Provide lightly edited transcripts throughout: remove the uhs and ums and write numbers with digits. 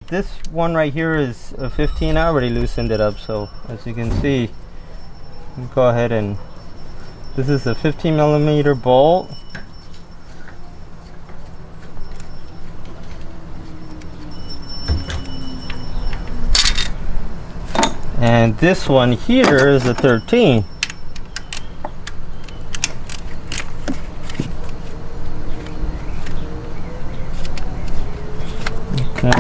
this one right here is a 15. I already loosened it up, so as you can see, go ahead and this is a 15mm bolt. And this one here is a 13. Okay.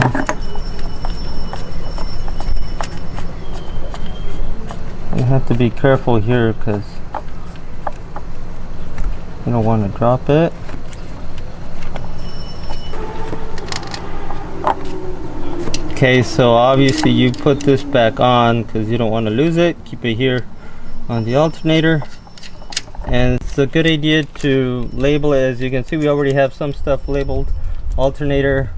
You have to be careful here because you don't want to drop it. Okay, so obviously you put this back on because you don't want to lose it. Keep it here on the alternator. And it's a good idea to label it. As you can see, we already have some stuff labeled. Alternator,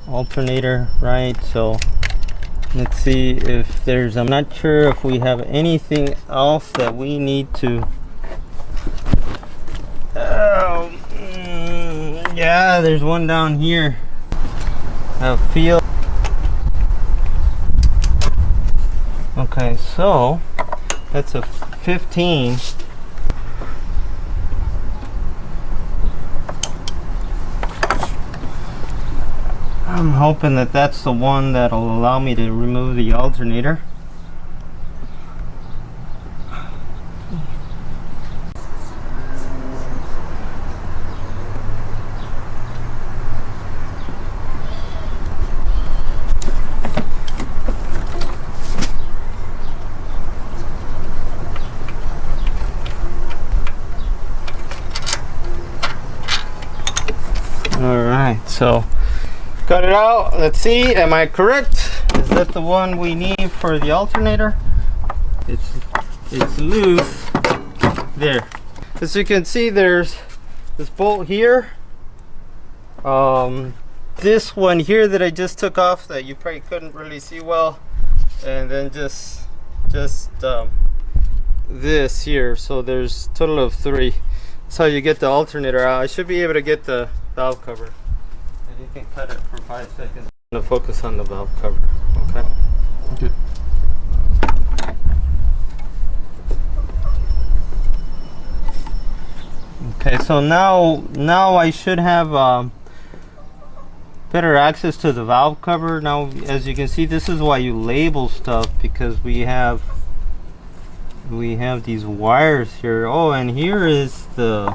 right? So let's see if there's, I'm not sure if we have anything else that we need to, yeah, there's one down here. A feel. Okay, so that's a 15. I'm hoping that that's the one that'll allow me to remove the alternator. Alright, so got it out. Let's see, am I correct? Is that the one we need for the alternator? It's loose. There. As you can see, there's this bolt here. This one here that I just took off that you probably couldn't really see well. And then just this here. So there's a total of 3. That's how you get the alternator out. I should be able to get the valve cover. And you can cut it for 5 seconds. I'm gonna focus on the valve cover. Okay. Okay. Okay. So now I should have better access to the valve cover. Now, as you can see, this is why you label stuff, because we have these wires here. Oh, and here is the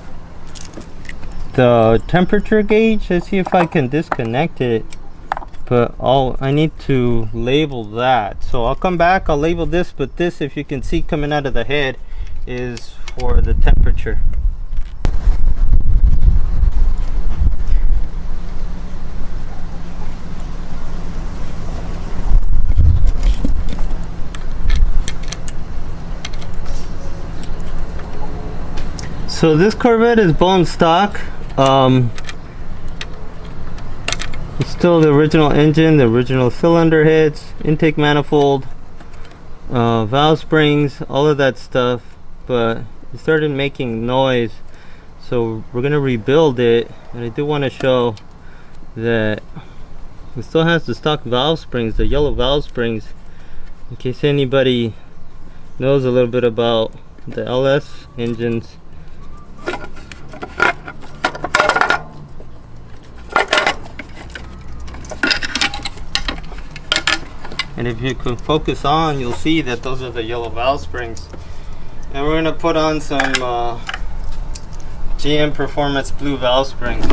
temperature gauge. Let's see if I can disconnect it, but I need to label that. So I'll come back, I'll label this, but this, if you can see coming out of the head, is for the temperature. So this Corvette is bone stock. It's still the original engine, the original cylinder heads, intake manifold, valve springs, all of that stuff, but it started making noise, so we're gonna rebuild it. And I do want to show that it still has the stock valve springs, the yellow valve springs, in case anybody knows a little bit about the LS engines. And if you can focus on, you'll see that those are the yellow valve springs. And we're gonna put on some GM Performance blue valve springs.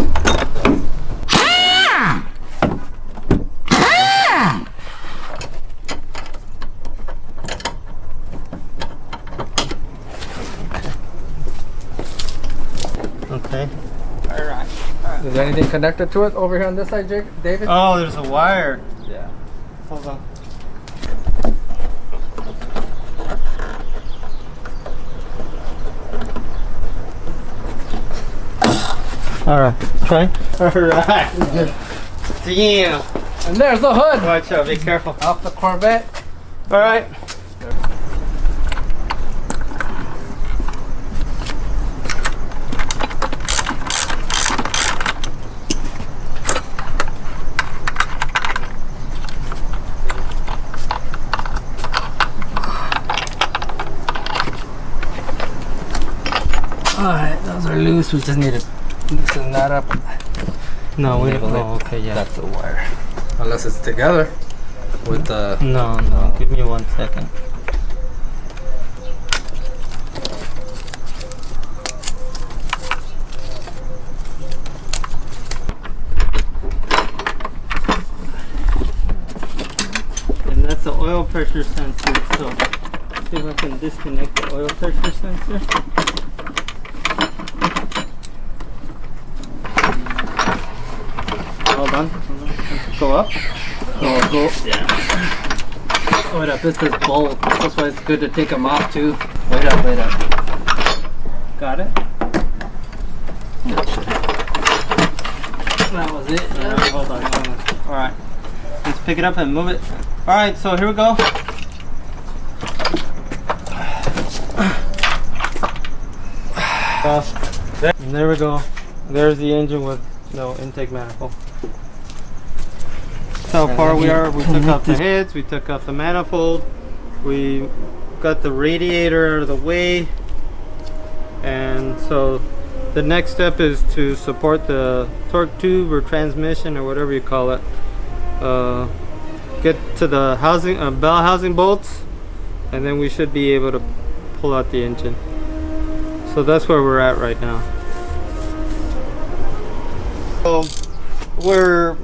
Okay. Alright. Is there anything connected to it over here on this side, David? Oh, there's a wire. Yeah. Hold on. Alright, try. Alright. Damn. And there's the hood. Watch out, be careful. Off the Corvette. Alright. Alright, those are loose. We just need to loosen that up. No, we don't. Enable it. Oh, okay, yeah. That's the wire. Unless it's together with the. No, no. Give me 1 second. And that's the oil pressure sensor. So, see if I can disconnect the oil pressure sensor. Hold on. Go up. Oh, go. Yeah. Wait up, this is bolt. That's why it's good to take them off too. Wait up, wait up. Got it? That was it. Hold on. Alright. Let's pick it up and move it. Alright, so here we go. And there we go. There's the engine with no intake manifold. That's how far we are. We took out the heads, we took out the manifold, we got the radiator out of the way, and so the next step is to support the torque tube or transmission or whatever you call it. Get to the housing bell housing bolts, and then we should be able to pull out the engine. So that's where we're at right now. So we're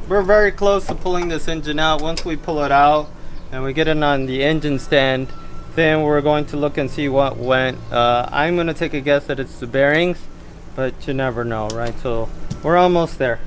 very close to pulling this engine out. Once we pull it out and we get it on the engine stand, then we're going to look and see what went. I'm going to take a guess that it's the bearings, but you never know, right? So we're almost there.